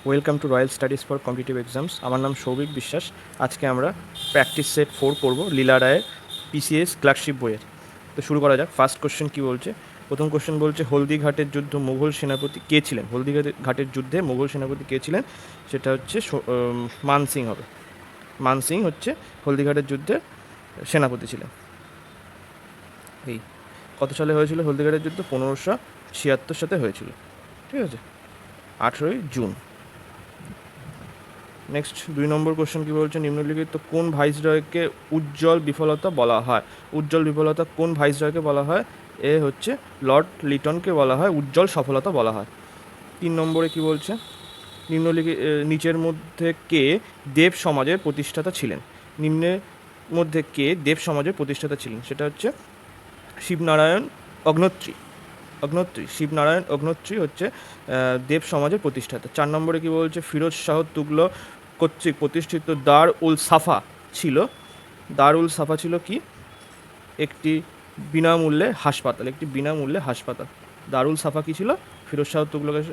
Welcome to royal studies for competitive exams. আমার নাম সৌভিক বিশ্বাস। আজকে আমরা প্র্যাকটিস সেট 4 করবো লীলা রায়ের পিসিএস ক্লার্কশিপ বইয়ের। তো শুরু করা যাক। ফার্স্ট কোশ্চেন কী বলছে? প্রথম কোশ্চেন বলছে হলদিঘাটের যুদ্ধ মুঘল সেনাপতি কে ছিলেন? হলদিঘাটের যুদ্ধে মুঘল সেনাপতি কে ছিলেন? সেটা হচ্ছে মানসিং হবে। মানসিং হচ্ছে হলদিঘাটের যুদ্ধে সেনাপতি ছিলেন। এই কত সালে হয়েছিল হলদিঘাটের যুদ্ধ? 1576 সালে হয়েছিল। ঠিক আছে, 18ই জুন। নেক্সট 2 নম্বর কোশ্চেন কী বলছে? নিম্নলিখিত কোন ভাইসরয়কে উজ্জ্বল বিফলতা বলা হয়? উজ্জ্বল বিফলতা কোন ভাইসরয়কে বলা হয়? এ হচ্ছে লর্ড লিটনকে বলা হয় উজ্জ্বল সফলতা বলা হয়। 3 নম্বরে কী বলছে? নিচের মধ্যে কে দেব সমাজের প্রতিষ্ঠাতা ছিলেন? নিম্নের মধ্যে কে দেব সমাজের প্রতিষ্ঠাতা ছিলেন? সেটা হচ্ছে শিবনারায়ণ অগ্নত্রী। শিবনারায়ণ অগ্নত্রী হচ্ছে দেব সমাজের প্রতিষ্ঠাতা। 4 নম্বরে কী বলছে? ফিরোজ শাহ তুগলক কর্তৃক প্রতিষ্ঠিত দার-উল সাফা ছিল কি? একটি বিনামূল্যে হাসপাতাল। দারুল সাফা কী ছিল? ফিরোজ শাহ তুগলকের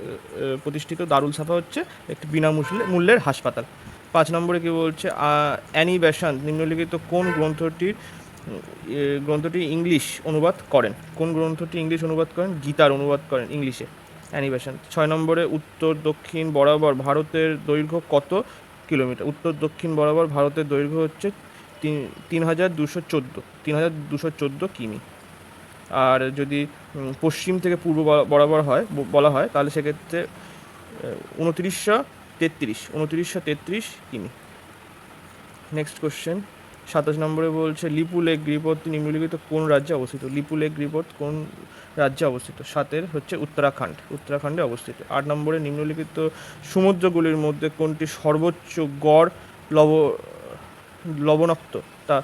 প্রতিষ্ঠিত দারুল সাফা হচ্ছে একটি বিনামূল্যের হাসপাতাল। 5 নম্বরে কী বলছে? অ্যানি বেসান্ত নিম্নলিখিত কোন গ্রন্থটি ইংলিশ অনুবাদ করেন? গীতার অনুবাদ করেন ইংলিশে অ্যানি বেসান্ত। 6 নম্বরে উত্তর দক্ষিণ বরাবর ভারতের দৈর্ঘ্য কত কিলোমিটার? উত্তর দক্ষিণ বরাবর ভারতের দৈর্ঘ্য হচ্ছে 3214 কিমি। আর যদি পশ্চিম থেকে পূর্ব বরাবর বলা হয় তাহলে সেক্ষেত্রে 2933 কিমি। নেক্সট কোশ্চেন 27 নম্বরে বলছে লিপু লেক গিরিপথটি নিম্নলিখিত কোন রাজ্যে অবস্থিত? লিপু লেক গিরিপথ কোন রাজ্যে অবস্থিত? 7 হচ্ছে উত্তরাখণ্ডে অবস্থিত। 8 নম্বরে নিম্নলিখিত সমুদ্রগুলির মধ্যে কোনটি সর্বোচ্চ গড় লবণাক্ততা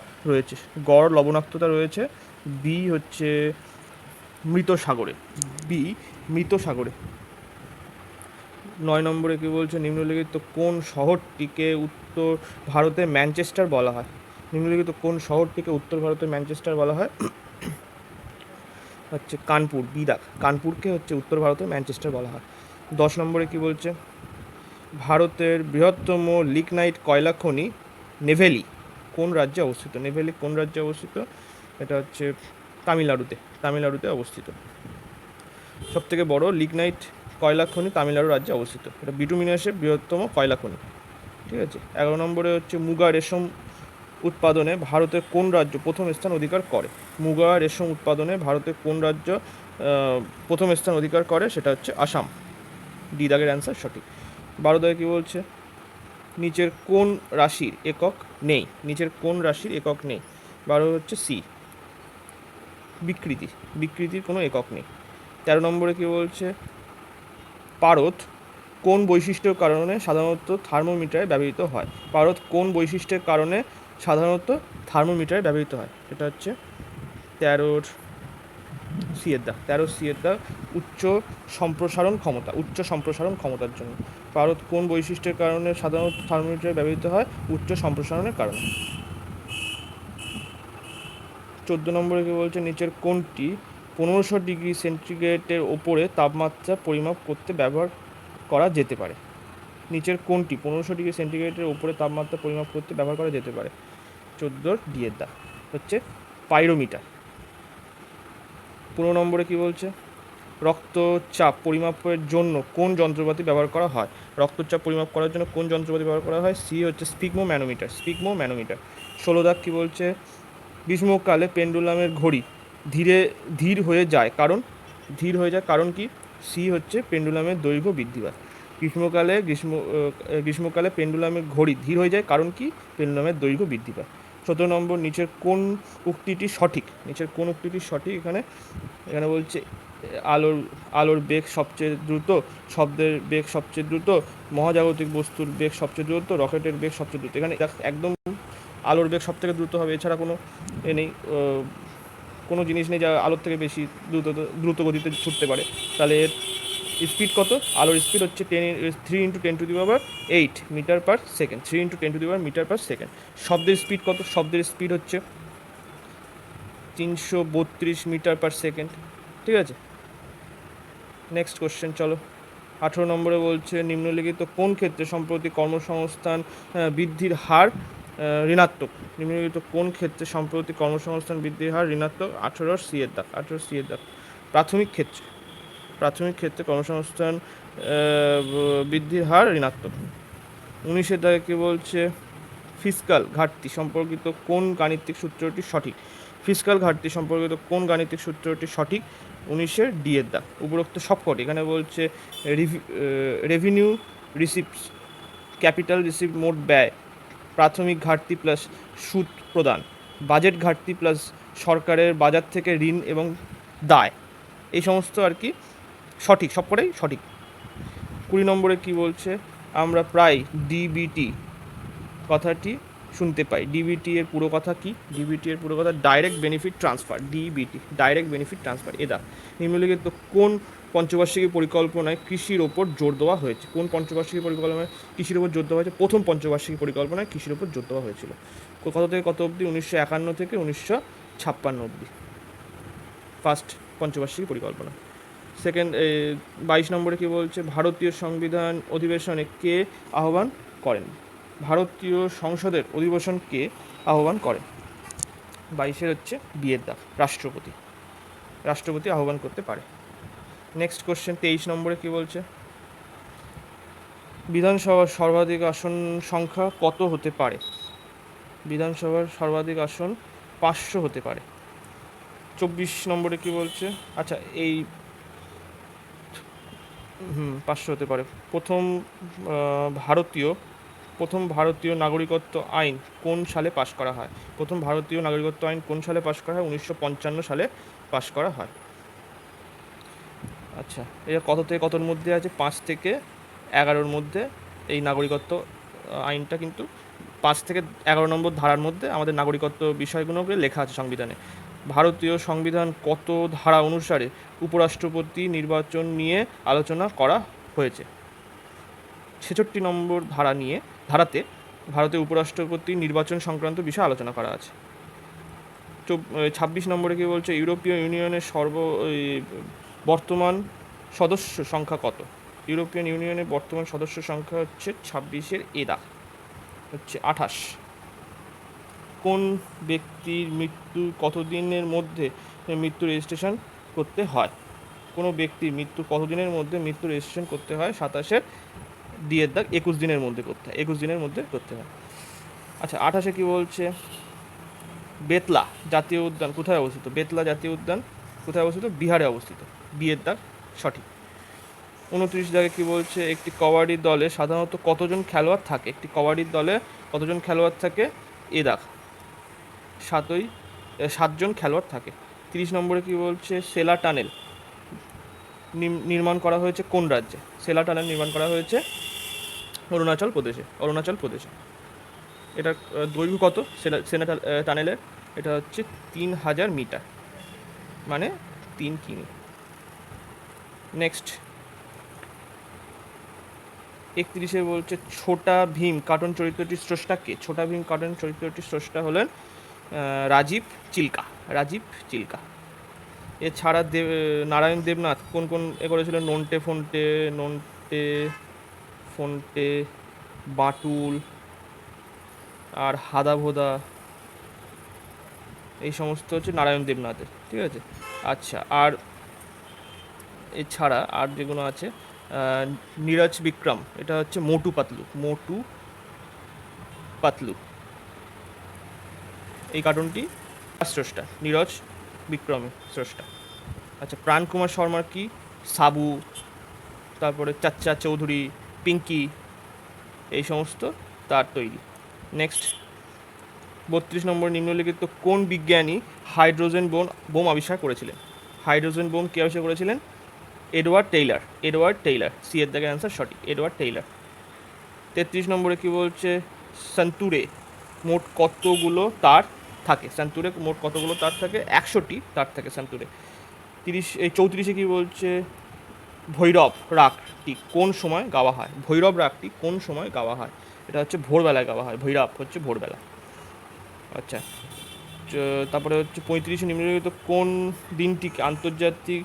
রয়েছে? বি হচ্ছে মৃত সাগরে। 9 নম্বরে কী বলছে? নিম্নলিখিত কোন শহরটিকে উত্তর ভারতের ম্যানচেস্টার বলা হয়? হচ্ছে কানপুর। কানপুরকে হচ্ছে উত্তর ভারতের ম্যানচেস্টার বলা হয়। 10 নম্বরে কী বলছে? ভারতের বৃহত্তম লিগনাইট কয়লা খনি নেভেলি কোন রাজ্যে অবস্থিত? এটা হচ্ছে তামিলনাড়ুতে অবস্থিত। সবথেকে বড় লিগনাইট কয়লা খনি তামিলনাড়ু রাজ্যে অবস্থিত। এটা বিটুমিনাসের বৃহত্তম কয়লা খনি। ঠিক আছে। 11 নম্বরে হচ্ছে মুগা রেশম উৎপাদনে ভারতের কোন রাজ্য প্রথম স্থান অধিকার করে? সেটা হচ্ছে আসাম। ডি দাগের অ্যান্সার সঠিক। 12 দাগে কী বলছে? নিচের কোন রাশির একক নেই? 12 হচ্ছে সি, বিকৃতির কোনো একক নেই। 13 নম্বরে কী বলছে? পারদ কোন বৈশিষ্ট্যের কারণে সাধারণত থার্মোমিটারে ব্যবহৃত হয়? এটা হচ্ছে 13 সি এর দা উচ্চ সম্প্রসারণ ক্ষমতার জন্য। পারদ কোন বৈশিষ্ট্যের কারণে সাধারণত থার্মোমিটারে ব্যবহৃত হয়? উচ্চ সম্প্রসারণের কারণে। 14 নম্বরে কী বলছে? নিচের কোনটি 1500 ডিগ্রি সেন্টিগ্রেডের ওপরে তাপমাত্রা পরিমাপ করতে ব্যবহার করা যেতে পারে? 14 ডি এর দা হচ্ছে পাইরোমিটার। 15 নম্বরে কী বলছে? রক্তচাপ পরিমাপের জন্য কোন যন্ত্রপাতি ব্যবহার করা হয়? সি হচ্ছে স্পিগমো ম্যানোমিটার। 16 দাগ কী বলছে? গ্রীষ্মকালে পেন্ডুলামের ঘড়ি ধীর হয়ে যায় কারণ কি? সি হচ্ছে পেন্ডুলামের দৈর্ঘ্য বৃদ্ধি পায়। গ্রীষ্মকালে পেন্ডুলামের ঘড়ি ধীর হয়ে যায় কারণ কি? পেন্ডুলামের দৈর্ঘ্য বৃদ্ধি পায়। 17 নম্বর নিচের কোন উক্তিটি সঠিক? এখানে বলছে আলোর বেগ সবচেয়ে দ্রুত, শব্দের বেগ সবচেয়ে দ্রুত, মহাজাগতিক বস্তুর বেগ সবচেয়ে দ্রুত, রকেটের বেগ সবচেয়ে দ্রুত। এখানে একদম আলোর বেগ সব থেকে দ্রুত হবে, এছাড়া কোনো জিনিস নেই যা আলোর থেকে বেশি দ্রুত গতিতে ছুটতে পারে। তাহলে এর স্পিড কত? আলোর স্পিড হচ্ছে 3 × 10⁸ মিটার পার সেকেন্ড। শব্দের স্পিড কত? শব্দের স্পিড হচ্ছে 332 মিটার পার সেকেন্ড। ঠিক আছে। নেক্সট কোশ্চেন চলো। 18 নম্বরে বলছে নিম্নলিখিত কোন ক্ষেত্রে সম্প্রতি কর্মসংস্থান বৃদ্ধির হার ঋণাত্মক? নিম্নলিখিত কোন ক্ষেত্রে সম্প্রতি কর্মসংস্থান বৃদ্ধির হার ঋণাত্মক? 18 সি এর দাগ, 18 সি এর দাগ। প্রাথমিক ক্ষেত্রে কর্মসংস্থান বৃদ্ধির হার ঋণাত্মক। 19 দাগে কি বলছে? ফিসকাল ঘাটতি সম্পর্কিত কোন গাণিতিক সূত্রটি সঠিক? ফিসকাল ঘাটতি সম্পর্কিত কোন গাণিতিক সূত্রটি সঠিক? 19 ডি এর দাগ। উপরোক্ত সবকটি, এখানে বলছে রেভিনিউ রিসিপ্টস, ক্যাপিটাল রিসিপ্ট মোট ব্যয়, প্রাথমিক ঘাটতি প্লাস সুদ প্রদান, বাজেট ঘাটতি প্লাস সরকারের বাজার থেকে ঋণ এবং দায়, এই সমস্ত আর কি সঠিক, সবকটাই সঠিক। 20 নম্বরে কি বলছে? আমরা প্রায় ডিবিটি কথাটি শুনতে পাই। ডিবিটি এর পুরো কথা কি? ডিবিটি এর পুরো কথা direct benefit transfer. DBT direct benefit transfer. এদা নিম্নলিখিত কোন পঞ্চবার্ষিকী পরিকল্পনায় কৃষির ওপর জোর দেওয়া হয়েছে? কোন পঞ্চবার্ষিকী পরিকল্পনায় কৃষির ওপর জোর দেওয়া হয়েছে? প্রথম পঞ্চবার্ষিকী পরিকল্পনায় কৃষির ওপর জোর দেওয়া হয়েছিল। কত থেকে কত অবধি? 1951 থেকে 1956 অবধি ফার্স্ট পঞ্চবার্ষিকী পরিকল্পনা। সেকেন্ড 22 নম্বরে কি বলছে? ভারতীয় সংবিধান অধিবেশনে কে আহ্বান করেন? ভারতীয় সংসদের অধিবেশন কে আহ্বান করেন? 22 হচ্ছে বিয়ের দাগ, রাষ্ট্রপতি আহ্বান করতে পারে। নেক্সট কোশ্চেন 23 নম্বরে কি বলছে? বিধানসভার সর্বাধিক আসন সংখ্যা কত হতে পারে? বিধানসভার সর্বাধিক আসন 500 হতে পারে। 24 নম্বরে কি বলছে? আচ্ছা, এই 500 হতে পারে। প্রথম ভারতীয় নাগরিকত্ব আইন কোন সালে পাশ করা হয়? প্রথম ভারতীয় নাগরিকত্ব আইন কোন সালে পাশ করা হয়? 1955 সালে পাশ করা হয়। আচ্ছা, এটা কত থেকে কতর মধ্যে আছে? 5 থেকে 11-র মধ্যে এই নাগরিকত্ব আইনটা কিন্তু 5 থেকে 11 নম্বর ধারার মধ্যে আমাদের নাগরিকত্ব বিষয়গুলোকে লেখা আছে সংবিধানে। ভারতীয় সংবিধান কত ধারা অনুসারে উপরাষ্ট্রপতি নির্বাচন নিয়ে আলোচনা করা হয়েছে? 66 নম্বর ধারাতে ভারতের উপরাষ্ট্রপতি নির্বাচন সংক্রান্ত বিষয়ে আলোচনা করা আছে। 26 নম্বরে কি বলছে? ইউরোপীয় ইউনিয়নের বর্তমান সদস্য সংখ্যা কত? ইউরোপিয়ান ইউনিয়নের বর্তমান সদস্য সংখ্যা হচ্ছে 26-এর এদা হচ্ছে 28। কোন ব্যক্তির মৃত্যু কতদিনের মধ্যে মৃত্যু রেজিস্ট্রেশন করতে হয়? কোনো ব্যক্তির মৃত্যু কতদিনের মধ্যে মৃত্যু রেজিস্ট্রেশন করতে হয়? 27-এর ডি এর দাগ, 21 দিনের মধ্যে করতে হয়। 21 দিনের মধ্যে করতে হয়। আচ্ছা, 28-এ কি বলছে? বেতলা জাতীয় উদ্যান কোথায় অবস্থিত? বেতলা জাতীয় উদ্যান কোথায় অবস্থিত? বিহারে অবস্থিত। বি এর দাগ সঠিক। 29 দাগে কি বলছে? একটি কবাডি দলে সাধারণত কতজন খেলোয়াড় থাকে? একটি কবাডির দলে কতজন খেলোয়াড় থাকে? এ দাগ 7জন খেলোয়াড় থাকে। 30 নম্বরে কি বলছে? সেলা টানেল নির্মাণ করা হয়েছে কোন রাজ্যে? সেলা টানেল নির্মাণ করা হয়েছে অরুণাচল প্রদেশে। এটা দৈর্ঘ্য কত সেলা টানেলের? এটা হচ্ছে 3000 মিটার, মানে 3 কিমি। নেক্সট 31-এ বলছে ছোটা ভীম কার্টুন চরিত্রটির স্রষ্টা কে? ছোটা ভীম কার্টুন চরিত্রটির স্রষ্টা হলেন রাজীব চিল্কা। এছাড়া নারায়ণ দেবনাথ কোন করেছিল? নন্টে ফন্টে, বাঁটুল আর হাদাভোদা, এই সমস্ত হচ্ছে নারায়ণ দেবনাথের, ঠিক আছে। আচ্ছা, আর এছাড়া আর যেগুলো আছে নীরজ বিক্রম, এটা হচ্ছে মোটু পাতলু, এই কার্টুনটি স্রষ্টা নীরজ বিক্রমের স্রষ্টা। আচ্ছা, প্রাণ কুমার শর্মার কি? সাবু, তারপরে চাচ্চা চৌধুরী, পিঙ্কি, এই সমস্ত তার তৈরি। নেক্সট 32 নম্বর নিম্নলিখিত কোন বিজ্ঞানী হাইড্রোজেন বোম আবিষ্কার করেছিলেন? হাইড্রোজেন বোম কে আবিষ্কার করেছিলেন? Edward Taylor. সি এর দাগের অ্যান্সার সঠিক, এডওয়ার্ড টেইলার। 33 নম্বরে কি বলছে? সান্তুরে মোট কতগুলো তার থাকে? 100টি তার থাকে সান্তুরে। 34-এ কি বলছে? ভৈরব রাগটি কোন সময় গাওয়া হয়? এটা হচ্ছে ভোরবেলায় গাওয়া হয়। ভৈরব হচ্ছে ভোরবেলা। আচ্ছা, তারপরে হচ্ছে 35-এ নিম্নলিখিত কোন দিনটিকে আন্তর্জাতিক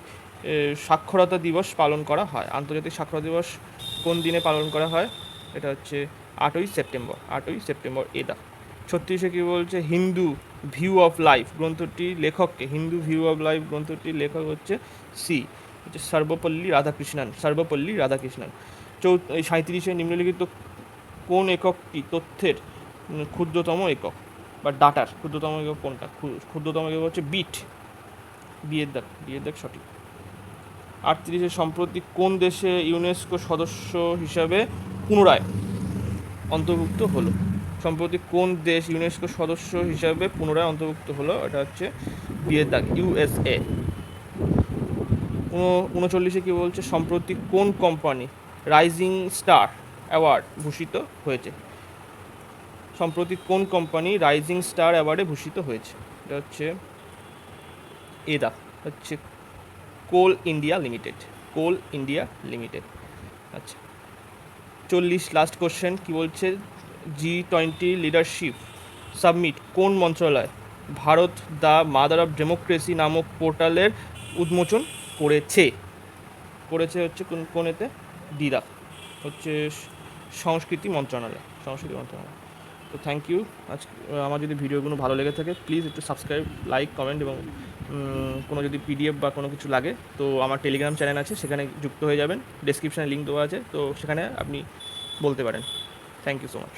সাক্ষরতা দিবস পালন করা হয়? আন্তর্জাতিক সাক্ষরতা দিবস কোন দিনে পালন করা হয়? এটা হচ্ছে 8ই সেপ্টেম্বর এদা। 36 কী বলছে? হিন্দু ভিউ অফ লাইফ গ্রন্থটির লেখককে, হিন্দু ভিউ অফ লাইফ গ্রন্থটির লেখক হচ্ছে হচ্ছে সর্বপল্লী রাধাকৃষ্ণন। 37 নিম্নলিখিত কোন এককটি তথ্যের ক্ষুদ্রতম একক বা ডাটার ক্ষুদ্রতম একক কোনটা? ক্ষুদ্রতম একক হচ্ছে বিট। বিয়ের দাগ সঠিক। 38 সম্প্রতি কোন দেশে ইউনেস্কো সদস্য হিসাবে পুনরায় অন্তর্ভুক্ত হলো? সম্প্রতি কোন দেশ ইউনেস্কো সদস্য হিসাবে পুনরায় অন্তর্ভুক্ত হলো? এটা হচ্ছে বিয়ের দাগ USA। 39 কী বলছে? সম্প্রতি কোন কোম্পানি রাইজিং স্টার অ্যাওয়ার্ড ভূষিত হয়েছে? সম্প্রতি কোন কোম্পানি রাইজিং স্টার অ্যাওয়ার্ডে ভূষিত হয়েছে? এটা হচ্ছে এদা, হচ্ছে কোল ইন্ডিয়া লিমিটেড। আচ্ছা, 40 লাস্ট কোশ্চেন কী বলছে? G20 লিডারশিপ সাবমিট কোন মন্ত্রণালয় Bharat the mother of democracy নামক পোর্টালের উন্মোচন করেছে? হচ্ছে কোন এতে? দিদা, হচ্ছে সংস্কৃতি মন্ত্রণালয়। তো থ্যাংক ইউ। আমার যদি ভিডিওগুলো ভালো লেগে থাকে প্লিজ একটু সাবস্ক্রাইব, লাইক, কমেন্ট, এবং কোনো যদি PDF বা কোনো কিছু লাগে তো আমার টেলিগ্রাম চ্যানেল আছে, সেখানে যুক্ত হয়ে যাবেন। ডেসক্রিপশানে লিঙ্ক দেওয়া আছে, তো সেখানে আপনি বলতে পারেন। Thank you so much.